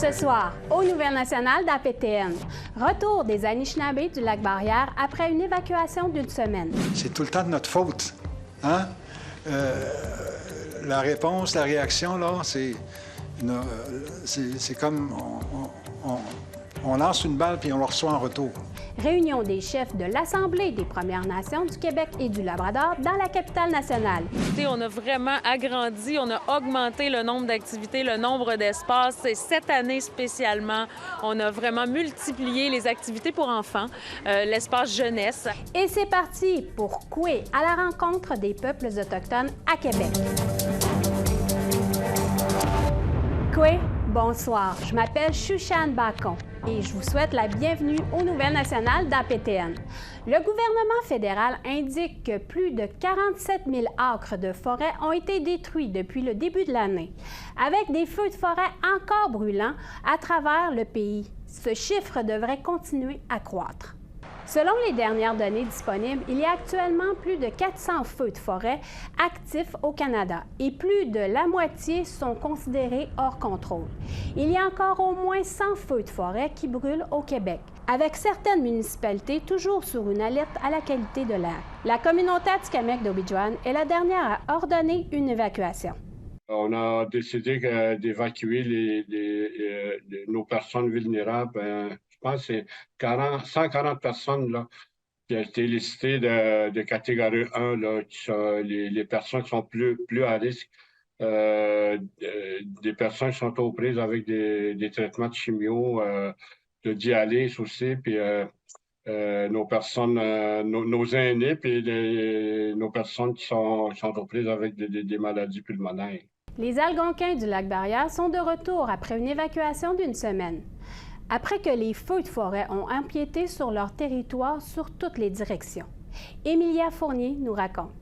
Ce soir, aux Nouvelles nationales d'APTN, retour des Anishinabés du Lac-Barrière après une évacuation d'une semaine. C'est tout le temps de notre faute, hein? La réponse, la réaction, là, c'est comme on lance une balle puis on la reçoit en retour. Réunion des chefs de l'Assemblée des Premières Nations du Québec et du Labrador dans la capitale nationale. On a vraiment agrandi, on a augmenté le nombre d'activités, le nombre d'espaces. Et cette année spécialement, on a vraiment multiplié les activités pour enfants, l'espace jeunesse. Et c'est parti pour Coué à la rencontre des peuples autochtones à Québec. Coué, bonsoir. Je m'appelle Chouchane Bacon et je vous souhaite la bienvenue aux Nouvelles nationales d'APTN. Le gouvernement fédéral indique que plus de 47 000 acres de forêt ont été détruits depuis le début de l'année, avec des feux de forêt encore brûlants à travers le pays. Ce chiffre devrait continuer à croître. Selon les dernières données disponibles, il y a actuellement plus de 400 feux de forêt actifs au Canada et plus de la moitié sont considérés hors contrôle. Il y a encore au moins 100 feux de forêt qui brûlent au Québec, avec certaines municipalités toujours sur une alerte à la qualité de l'air. La communauté Atikamekw d'Obidjouane est la dernière à ordonner une évacuation. On a décidé d'évacuer nos personnes vulnérables. Je pense que c'est 140 personnes là, qui ont été listées de catégorie 1, là, qui sont les personnes qui sont plus à risque, des personnes qui sont aux prises avec des traitements de chimio, de dialyse aussi, puis nos personnes, nos aînés, puis nos personnes qui sont aux prises avec des maladies pulmonaires. Les Algonquins du Lac-Barrière sont de retour après une évacuation d'une semaine. Après que les feux de forêt ont empiété sur leur territoire sur toutes les directions. Emilia Fournier nous raconte.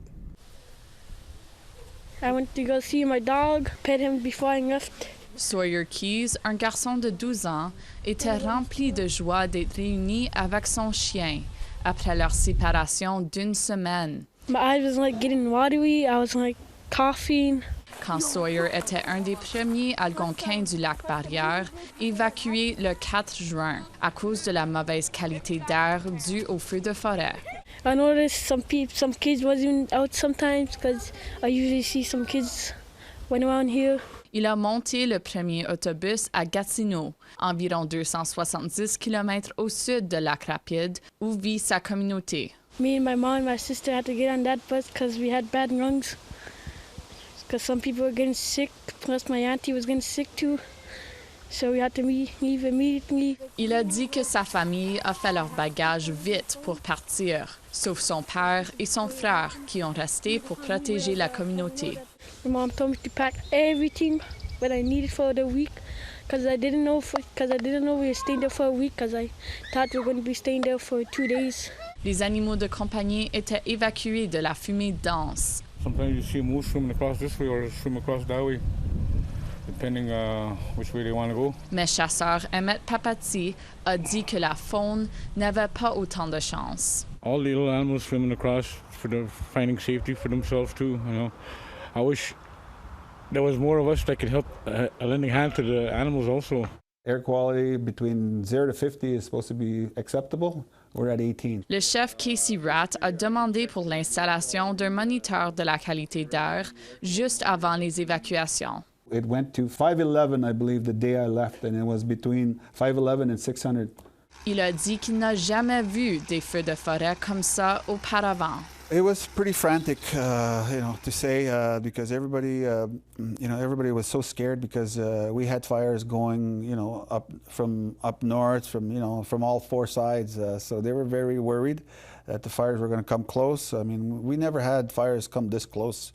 I went to go see my dog, pet him before I left. Sawyer Keys, un garçon de 12 ans, était rempli de joie d'être réuni avec son chien après leur séparation d'une semaine. My eyes was like getting watery, I was like coughing. Quand Sawyer était un des premiers Algonquins du Lac-Barrière, évacué le 4 juin à cause de la mauvaise qualité d'air due aux feux de forêt. I noticed some kids wasn't out sometimes because I usually see some kids when around here. Il a monté le premier autobus à Gatineau, environ 270 km au sud de Lac-Rapide, où vit sa communauté. Me and my mom and my sister had to get on that bus because we had bad lungs. Because some people were getting sick, plus my auntie was getting sick too. So we had to leave immediately. Il a dit que sa famille a fait leur bagage vite pour partir, sauf son père et son frère qui ont resté pour protéger la communauté. My mom told me to pack everything that I needed for the week because I didn't know we were staying there for a week because I thought we were going to be staying there for 2 days. Les animaux de compagnie étaient évacués de la fumée dense. Sometimes you see a moose swimming across this way or swim across that way, depending which way they want to go. Mais chasseur Emmett Papati a dit que la faune n'avait pas autant de chance. All the little animals swimming across finding safety for themselves too. You know, I wish there was more of us that could help a lending hand to the animals also. Air quality between 0 to 50 is supposed to be acceptable. We're at 18. Le chef Casey Ratt a demandé pour l'installation d'un moniteur de la qualité d'air juste avant les évacuations. It went to 511, I believe, the day I left, and it was between 511 and 600. Il a dit qu'il n'a jamais vu des feux de forêt comme ça auparavant. It was pretty frantic, to say, because everybody was so scared because we had fires going, up north, from all 4 sides. So they were very worried that the fires were going to come close. I mean, we never had fires come this close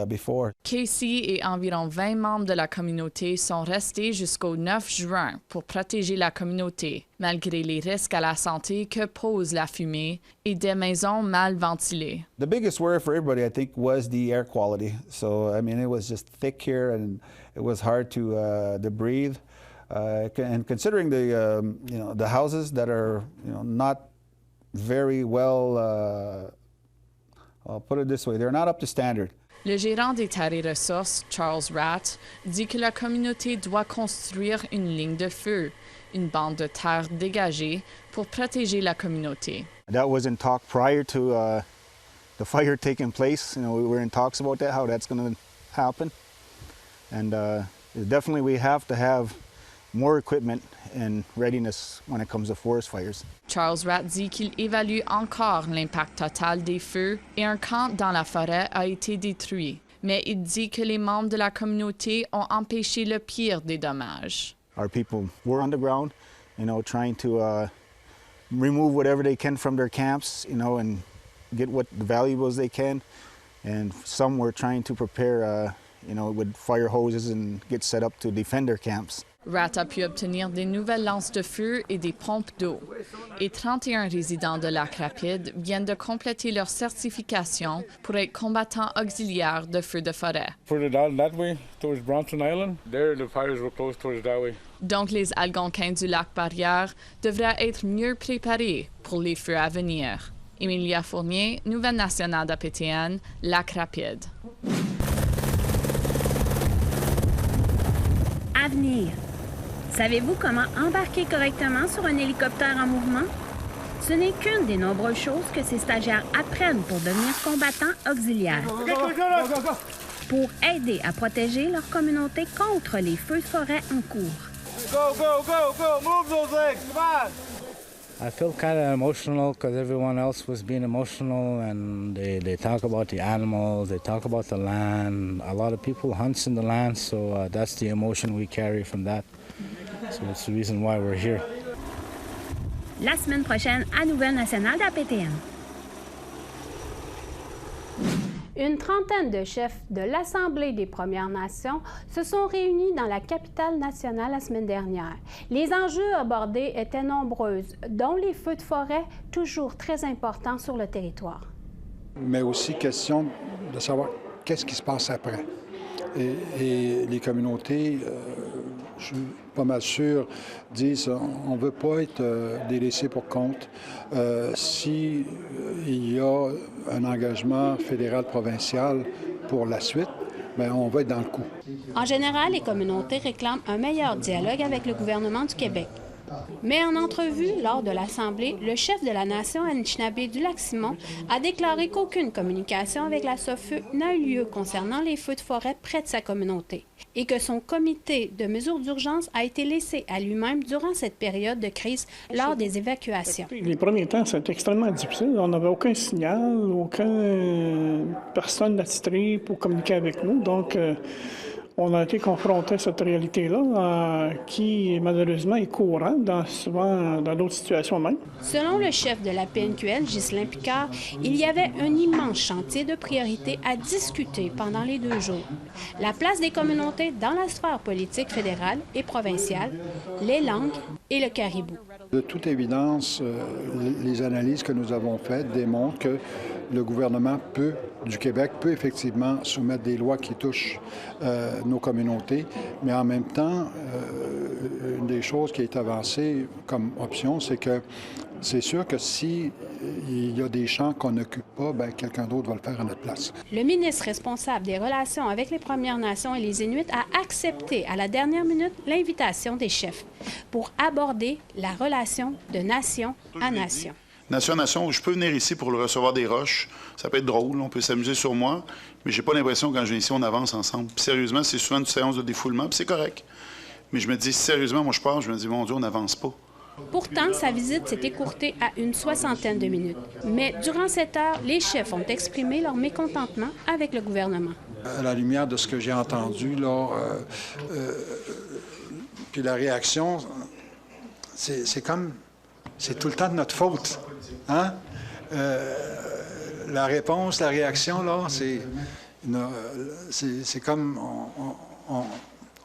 before. Casey et environ 20 membres de la communauté sont restés jusqu'au 9 juin pour protéger la communauté, malgré les risques à la santé que pose la fumée et des maisons mal ventilées. The biggest worry for everybody, I think, was the air quality. So, I mean, it was just thick here and it was hard to breathe. And considering the houses that are, not very well, I'll put it this way, they're not up to standard. Le gérant des Terres et Ressources, Charles Ratt, dit que la communauté doit construire une ligne de feu, une bande de terre dégagée pour protéger la communauté. That was in talk prior to the fire taking place. You know, we were in talks about that, how that's going to happen. And definitely we have to have more equipment and readiness when it comes to forest fires. Charles Ratt dit qu'il évalue encore l'impact total des feux et un camp dans la forêt a été détruit. Mais il dit que les membres de la communauté ont empêché le pire des dommages. Our people were on the ground, you know, trying to remove whatever they can from their camps, you know, and get what the valuables they can. And some were trying to prepare, you know, with fire hoses and get set up to defend their camps. Ratt a pu obtenir des nouvelles lances de feu et des pompes d'eau. Et 31 résidents de Lac-Rapide viennent de compléter leur certification pour être combattants auxiliaires de feux de forêt. Further down that way, towards Bronson Island, there the fires were close towards that way. Donc les Algonquins du Lac-Barrière devraient être mieux préparés pour les feux à venir. Emilia Fournier, Nouvelle nationale d'APTN, Lac-Rapide. Avenir. Savez-vous comment embarquer correctement sur un hélicoptère en mouvement? Ce n'est qu'une des nombreuses choses que ces stagiaires apprennent pour devenir combattants auxiliaires. Pour aider à protéger leur communauté contre les feux de forêt en cours. Go, go, go, go! Move those legs! Come on! I felt kind of emotional because everyone else was being emotional, and they talk about the animals, they talk about the land. A lot of people hunts in the land, so that's the emotion we carry from that. So it's the reason why we're here. La semaine prochaine à Nouvelle nationale d'APTN. Une trentaine de chefs de l'Assemblée des Premières Nations se sont réunis dans la capitale nationale la semaine dernière. Les enjeux abordés étaient nombreux, dont les feux de forêt, toujours très importants sur le territoire. Mais aussi question de savoir qu'est-ce qui se passe après. Et les communautés, je suis pas mal sûr, disent on ne veut pas être délaissés pour compte. S'il y a un engagement fédéral-provincial pour la suite, bien, on va être dans le coup. En général, les communautés réclament un meilleur dialogue avec le gouvernement du Québec. Mais en entrevue lors de l'Assemblée, le chef de la nation Anishinaabe du Lac-Simon a déclaré qu'aucune communication avec la SOFU n'a eu lieu concernant les feux de forêt près de sa communauté et que son comité de mesures d'urgence a été laissé à lui-même durant cette période de crise lors des évacuations. Les premiers temps, c'était extrêmement difficile. On n'avait aucun signal, aucune personne attitrée pour communiquer avec nous. Donc, on a été confronté à cette réalité-là qui, malheureusement, est courante souvent dans d'autres situations même. Selon le chef de la PNQL, Ghislain Picard, il y avait un immense chantier de priorités à discuter pendant les 2 jours. La place des communautés dans la sphère politique fédérale et provinciale, les langues et le caribou. De toute évidence, les analyses que nous avons faites démontrent que le gouvernement du Québec peut effectivement soumettre des lois qui touchent nos communautés, mais en même temps, une des choses qui est avancée comme option, c'est que c'est sûr que s'il y a des champs qu'on n'occupe pas, bien, quelqu'un d'autre va le faire à notre place. Le ministre responsable des relations avec les Premières Nations et les Inuits a accepté à la dernière minute l'invitation des chefs pour aborder la relation de nation à nation. Nation à nation, je peux venir ici pour le recevoir des roches. Ça peut être drôle, on peut s'amuser sur moi, mais j'ai pas l'impression quand je viens ici, on avance ensemble. Puis sérieusement, c'est souvent une séance de défoulement, puis c'est correct. Mais je me dis, sérieusement, moi je pars, je me dis, mon Dieu, on n'avance pas. Pourtant, sa visite s'est écourtée à une 60aine de minutes. Mais durant cette heure, les chefs ont exprimé leur mécontentement avec le gouvernement. À la lumière de ce que j'ai entendu, là, puis la réaction, c'est comme... C'est tout le temps de notre faute. Hein? La réponse, la réaction, là, c'est comme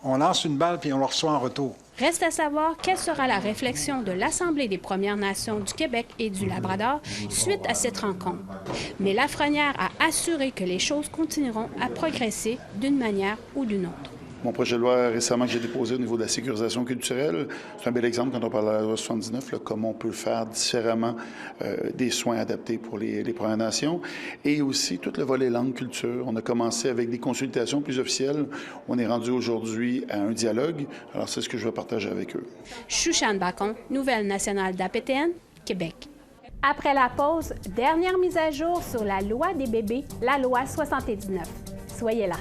on lance une balle puis on la reçoit en retour. Reste à savoir quelle sera la réflexion de l'Assemblée des Premières Nations du Québec et du Labrador suite à cette rencontre. Mais Lafrenière a assuré que les choses continueront à progresser d'une manière ou d'une autre. Mon projet de loi récemment que j'ai déposé au niveau de la sécurisation culturelle, c'est un bel exemple quand on parle de la loi 79, là, comment on peut faire différemment des soins adaptés pour les Premières Nations. Et aussi tout le volet langue, culture. On a commencé avec des consultations plus officielles. On est rendu aujourd'hui à un dialogue. Alors c'est ce que je vais partager avec eux. Shushan Bacon, Nouvelle nationale d'APTN, Québec. Après la pause, dernière mise à jour sur la loi des bébés, la loi 79. Soyez là.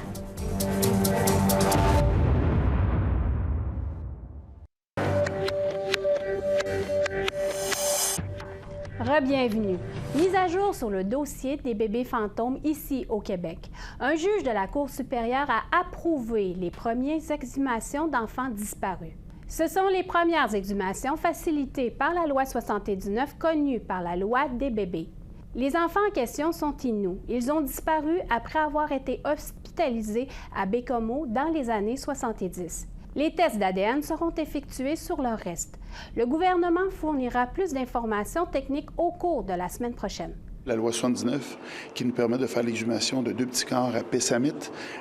Re-bienvenue. Mise à jour sur le dossier des bébés fantômes ici au Québec. Un juge de la Cour supérieure a approuvé les premières exhumations d'enfants disparus. Ce sont les premières exhumations facilitées par la loi 79, connue par la loi des bébés. Les enfants en question sont inuits. Ils ont disparu après avoir été hospitalisés à Bécomo dans les années 70. Les tests d'ADN seront effectués sur leur reste. Le gouvernement fournira plus d'informations techniques au cours de la semaine prochaine. La loi 79 qui nous permet de faire l'exhumation de 2 petits corps à Pessamit.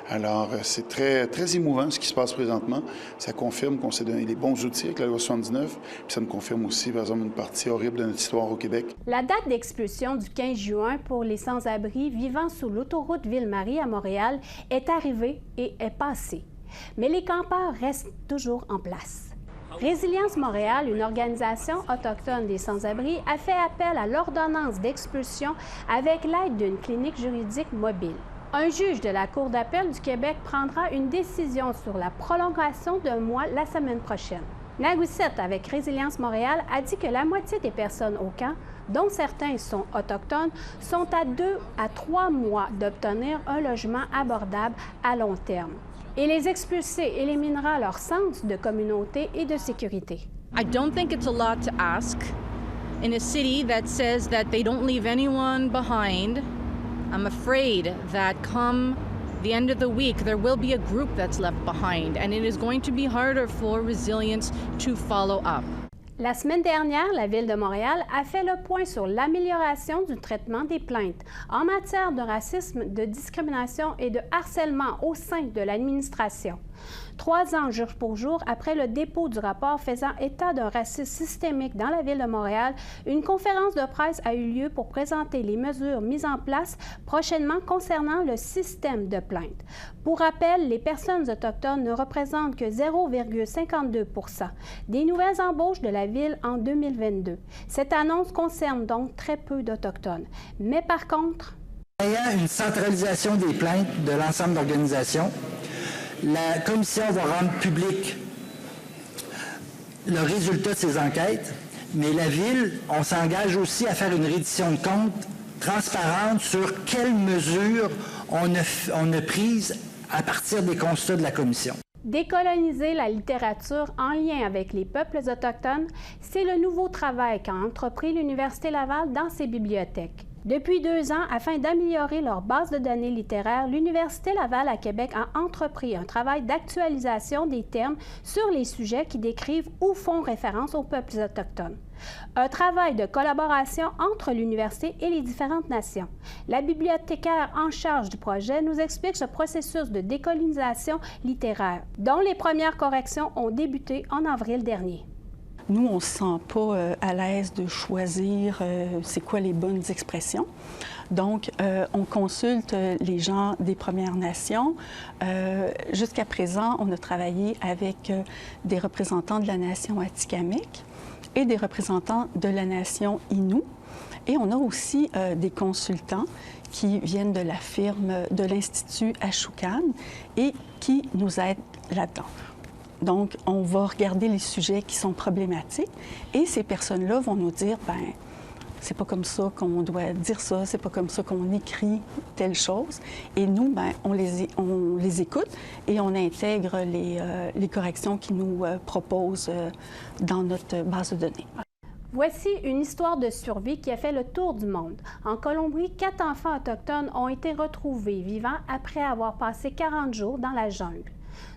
Alors, c'est très, très émouvant ce qui se passe présentement. Ça confirme qu'on s'est donné les bons outils avec la loi 79, puis ça nous confirme aussi, par exemple, une partie horrible de notre histoire au Québec. La date d'expulsion du 15 juin pour les sans-abri vivant sous l'autoroute Ville-Marie à Montréal est arrivée et est passée. Mais les campeurs restent toujours en place. Résilience Montréal, une organisation autochtone des sans-abri, a fait appel à l'ordonnance d'expulsion avec l'aide d'une clinique juridique mobile. Un juge de la Cour d'appel du Québec prendra une décision sur la prolongation d'un mois la semaine prochaine. Nagoussette, avec Résilience Montréal, a dit que la moitié des personnes au camp, dont certains sont autochtones, sont à 2 à 3 mois d'obtenir un logement abordable à long terme. Et les expulsés éliminera leur sens de communauté et de sécurité. I don't think it's a lot to ask in a city that says that they don't leave anyone behind. I'm afraid that come the end of the week, there will be a group that's left behind, and it is going to be harder for Resilience to follow up. La semaine dernière, la Ville de Montréal a fait le point sur l'amélioration du traitement des plaintes en matière de racisme, de discrimination et de harcèlement au sein de l'administration. 3 ans jour pour jour après le dépôt du rapport faisant état d'un racisme systémique dans la Ville de Montréal, une conférence de presse a eu lieu pour présenter les mesures mises en place prochainement concernant le système de plainte. Pour rappel, les personnes autochtones ne représentent que 0,52 % des nouvelles embauches de la Ville en 2022. Cette annonce concerne donc très peu d'Autochtones. Mais par contre... Ayant une centralisation des plaintes de l'ensemble d'organisations, la Commission va rendre public le résultat de ces enquêtes, mais la Ville, on s'engage aussi à faire une reddition de comptes transparente sur quelles mesures on a prises à partir des constats de la Commission. Décoloniser la littérature en lien avec les peuples autochtones, c'est le nouveau travail qu'a entrepris l'Université Laval dans ses bibliothèques. Depuis 2 ans, afin d'améliorer leur base de données littéraires, l'Université Laval à Québec a entrepris un travail d'actualisation des termes sur les sujets qui décrivent ou font référence aux peuples autochtones. Un travail de collaboration entre l'université et les différentes nations. La bibliothécaire en charge du projet nous explique ce processus de décolonisation littéraire, dont les premières corrections ont débuté en avril dernier. Nous, on ne se sent pas à l'aise de choisir c'est quoi les bonnes expressions. Donc, on consulte les gens des Premières Nations. Jusqu'à présent, on a travaillé avec des représentants de la nation Atikamekw et des représentants de la nation Innu. Et on a aussi des consultants qui viennent de la firme de l'Institut Ashukan et qui nous aident là-dedans. Donc, on va regarder les sujets qui sont problématiques et ces personnes-là vont nous dire, bien, c'est pas comme ça qu'on doit dire ça, c'est pas comme ça qu'on écrit telle chose. Et nous, bien, on les écoute et on intègre les corrections qu'ils nous proposent dans notre base de données. Voici une histoire de survie qui a fait le tour du monde. En Colombie, 4 enfants autochtones ont été retrouvés vivants après avoir passé 40 jours dans la jungle.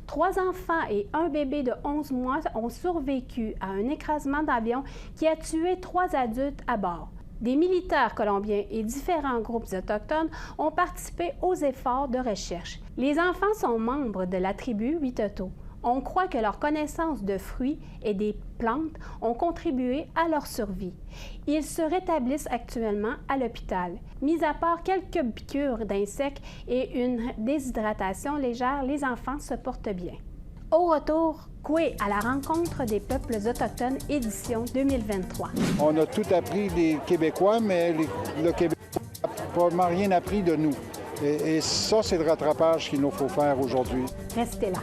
3 enfants et un bébé de 11 mois ont survécu à un écrasement d'avion qui a tué 3 adultes à bord. Des militaires colombiens et différents groupes autochtones ont participé aux efforts de recherche. Les enfants sont membres de la tribu Witoto. On croit que leur connaissance de fruits et des plantes ont contribué à leur survie. Ils se rétablissent actuellement à l'hôpital. Mis à part quelques piqûres d'insectes et une déshydratation légère, les enfants se portent bien. Au retour, Coué à la rencontre des peuples autochtones, édition 2023. On a tout appris des Québécois, mais le Québec n'a probablement rien appris de nous. Et ça, c'est le rattrapage qu'il nous faut faire aujourd'hui. Restez là.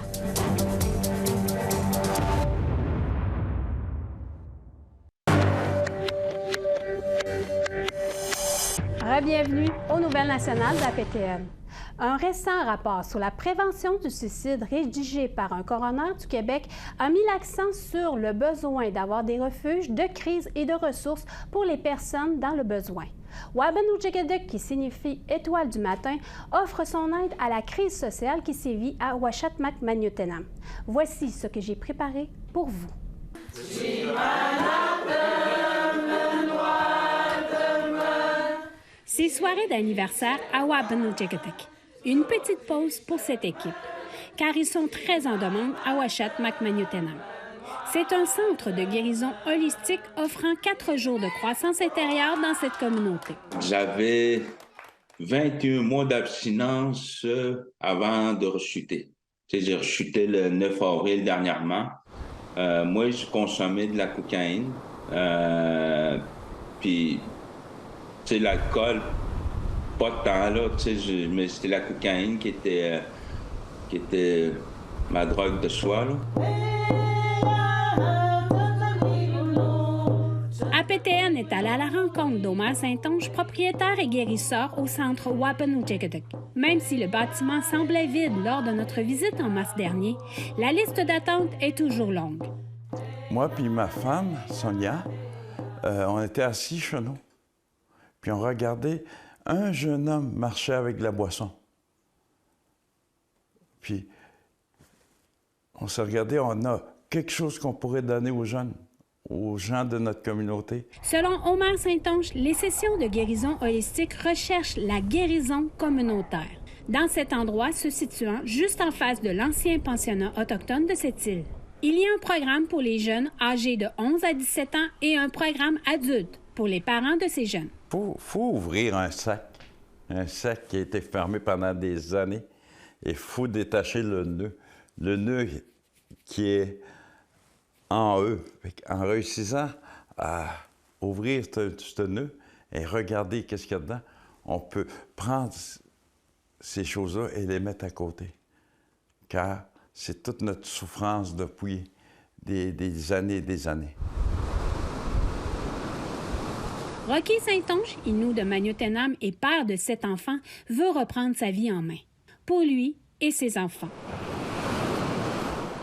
Bienvenue aux Nouvelles nationales de la PTN. Un récent rapport sur la prévention du suicide rédigé par un coroner du Québec a mis l'accent sur le besoin d'avoir des refuges de crise et de ressources pour les personnes dans le besoin. Wabanoujigaduk, qui signifie étoile du matin, offre son aide à la crise sociale qui sévit à Uashatmak-Maniotenam. Voici ce que j'ai préparé pour vous. C'est soirée d'anniversaire à Wabanoujigaduk. Une petite pause pour cette équipe, car ils sont très en demande à Uashatmak-Maniotenam. C'est un centre de guérison holistique offrant 4 jours de croissance intérieure dans cette communauté. J'avais 21 mois d'abstinence avant de rechuter. J'ai rechuté le 9 avril dernièrement. Moi, je consommais de la cocaïne. Puis, tu sais, l'alcool, pas tant, là. Mais c'était la cocaïne qui était ma drogue de choix, là. APTN est allé à la rencontre d'Omar Saint-Onge, propriétaire et guérisseur au centre Wabanoujigaduk. Même si le bâtiment semblait vide lors de notre visite en mars dernier, la liste d'attente est toujours longue. Moi puis ma femme, Sonia, on était assis chez nous. Puis on regardait un jeune homme marcher avec de la boisson. Puis on s'est regardé, on a quelque chose qu'on pourrait donner aux jeunes, aux gens de notre communauté. Selon Omar Saint-Onge, les sessions de guérison holistique recherchent la guérison communautaire. Dans cet endroit se situant juste en face de l'ancien pensionnat autochtone de cette île. Il y a un programme pour les jeunes âgés de 11 à 17 ans et un programme adulte pour les parents de ces jeunes. Faut ouvrir un sac qui a été fermé pendant des années, et il faut détacher le nœud qui est en eux. En réussissant à ouvrir ce nœud et regarder qu'est-ce qu'il y a dedans, on peut prendre ces choses-là et les mettre à côté. Car c'est toute notre souffrance depuis des années et des années. Rocky Saint-Onge, Innu de Maniotenam et père de 7 enfants, veut reprendre sa vie en main, pour lui et ses enfants.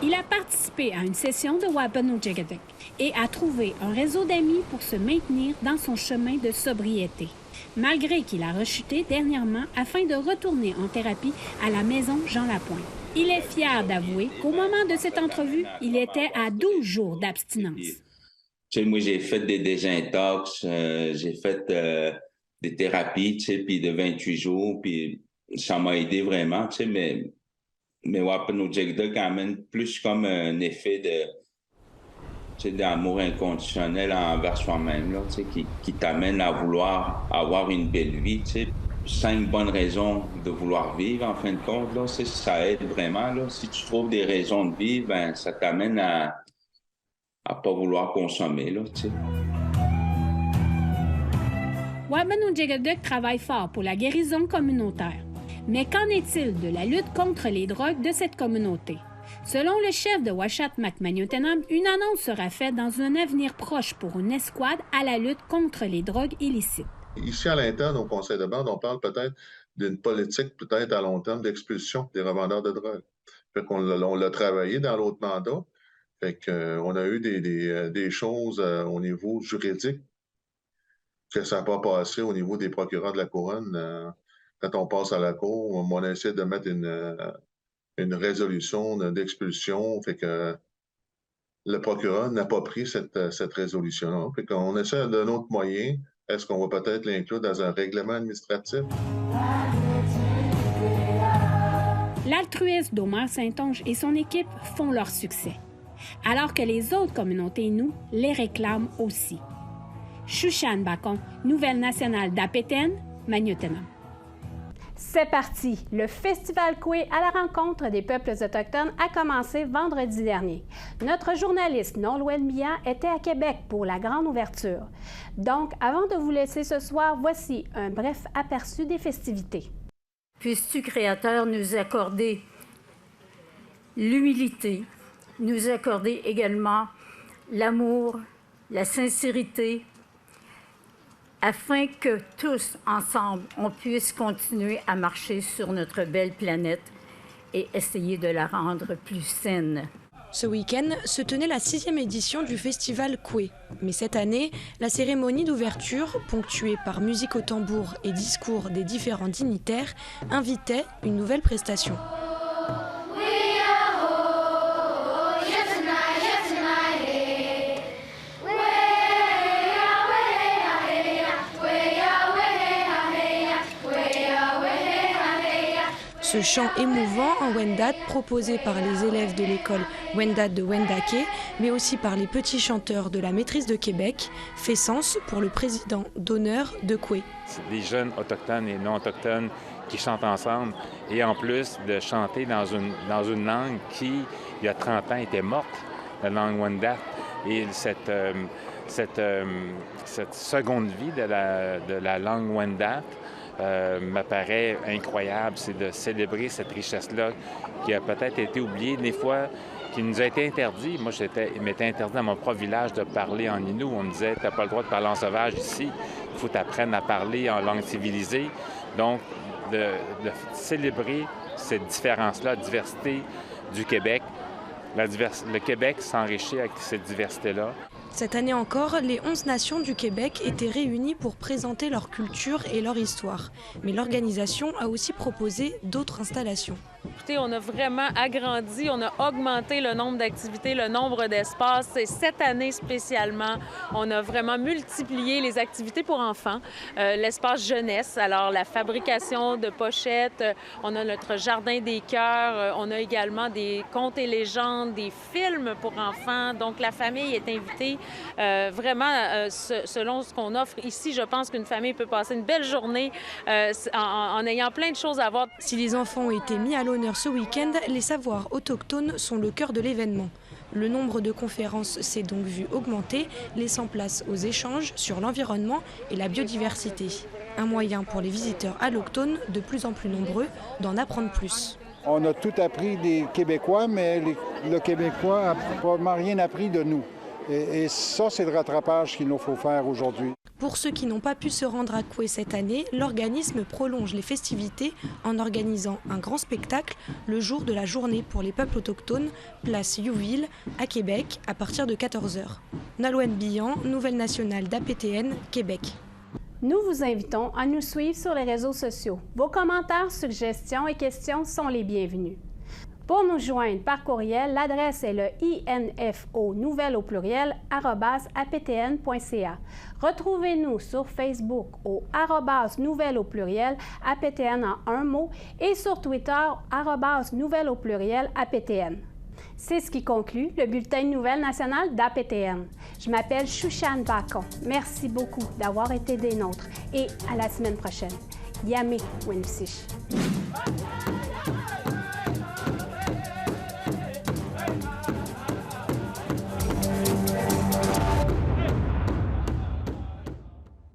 Il a participé à une session de Wabanoujigaduk et a trouvé un réseau d'amis pour se maintenir dans son chemin de sobriété, malgré qu'il a rechuté dernièrement afin de retourner en thérapie à la maison Jean Lapointe. Il est fier d'avouer qu'au moment de cette entrevue, il était à 12 jours d'abstinence. Tu sais, moi, j'ai fait des désintox, j'ai fait des thérapies, tu sais, puis de 28 jours, puis ça m'a aidé vraiment, tu sais, mais Wabanoujigaduk amène plus comme un effet d'amour inconditionnel envers soi-même, là, tu sais, qui t'amène à vouloir avoir une belle vie, tu sais. 5 bonnes raisons de vouloir vivre, en fin de compte, là, ça aide vraiment, là. Si tu trouves des raisons de vivre, ben, ça t'amène à pas vouloir consommer, là, tu sais. Wabanoujigaduk travaille fort pour la guérison communautaire. Mais qu'en est-il de la lutte contre les drogues de cette communauté? Selon le chef de Uashatmak-Maniotenam, une annonce sera faite dans un avenir proche pour une escouade à la lutte contre les drogues illicites. Ici, à l'interne, au conseil de bande, on parle peut-être d'une politique peut-être à long terme d'expulsion des revendeurs de drogue. Fait qu'on l'a travaillé dans l'autre mandat. Fait qu'on a eu des choses au niveau juridique que ça n'a pas passé au niveau des procureurs de la Couronne. Quand on passe à la Cour, on a essayé de mettre une résolution d'expulsion. Fait que le procureur n'a pas pris cette résolution-là. Fait qu'on essaie de notre moyen Est-ce qu'on va peut-être l'inclure dans un règlement administratif? L'altruisme d'Omer Saint-Onge et son équipe font leur succès, alors que les autres communautés Innu les réclament aussi. Shushan Bacon, nouvelle nationale d'Apéten, Magnotenam. C'est parti! Le Festival Kwe à la rencontre des peuples autochtones a commencé vendredi dernier. Notre journaliste Nolwenn Bihan était à Québec pour la grande ouverture. Donc, avant de vous laisser ce soir, voici un bref aperçu des festivités. Puisses-tu, Créateur, nous accorder l'humilité, nous accorder également l'amour, la sincérité, afin que tous, ensemble, on puisse continuer à marcher sur notre belle planète et essayer de la rendre plus saine. Ce week-end se tenait la 6e édition du festival Kwe. Mais cette année, la cérémonie d'ouverture, ponctuée par musique au tambour et discours des différents dignitaires, invitait une nouvelle prestation. Ce chant émouvant en Wendat, proposé par les élèves de l'école Wendat de Wendake, mais aussi par les petits chanteurs de la maîtrise de Québec, fait sens pour le président d'honneur de Kwe. C'est des jeunes autochtones et non autochtones qui chantent ensemble, et en plus de chanter dans une langue qui, il y a 30 ans, était morte, la langue Wendat. Et cette seconde vie de la langue Wendat me paraît incroyable. C'est de célébrer cette richesse-là qui a peut-être été oubliée des fois, qui nous a été interdit. Moi, il m'était interdit dans mon propre village de parler en Innu. On me disait, t'as pas le droit de parler en sauvage ici. Il faut t'apprendre à parler en langue civilisée. Donc, de célébrer cette différence-là, la diversité du Québec. Le Québec s'enrichit avec cette diversité-là. Cette année encore, les 11 nations du Québec étaient réunies pour présenter leur culture et leur histoire. Mais l'organisation a aussi proposé d'autres installations. Écoutez, on a vraiment agrandi, on a augmenté le nombre d'activités, le nombre d'espaces. Et cette année spécialement, on a vraiment multiplié les activités pour enfants. L'espace jeunesse, alors la fabrication de pochettes, on a notre jardin des cœurs, on a également des contes et légendes, des films pour enfants. Donc la famille est invitée selon ce qu'on offre ici. Je pense qu'une famille peut passer une belle journée en ayant plein de choses à voir. Si les enfants ont été mis à l'honneur ce week-end, les savoirs autochtones sont le cœur de l'événement. Le nombre de conférences s'est donc vu augmenter, laissant place aux échanges sur l'environnement et la biodiversité. Un moyen pour les visiteurs allochtones, de plus en plus nombreux, d'en apprendre plus. On a tout appris des Québécois, mais le Québécois n'a probablement rien appris de nous. Et ça, c'est le rattrapage qu'il nous faut faire aujourd'hui. Pour ceux qui n'ont pas pu se rendre à Kwe cette année, l'organisme prolonge les festivités en organisant un grand spectacle le jour de la journée pour les peuples autochtones, place Youville, à Québec, à partir de 14h. Nolwenn Bihan, nouvelle nationale d'APTN, Québec. Nous vous invitons à nous suivre sur les réseaux sociaux. Vos commentaires, suggestions et questions sont les bienvenus. Pour nous joindre par courriel, l'adresse est le info nouvelle au pluriel @aptn.ca. Retrouvez-nous sur Facebook au @nouvelle au pluriel aptn en un mot et sur Twitter @nouvelle au pluriel aptn. C'est ce qui conclut le bulletin de nouvelles nationales d'APTN. Je m'appelle Shushan Bacon. Merci beaucoup d'avoir été des nôtres et à la semaine prochaine. Yamé Wenpsich.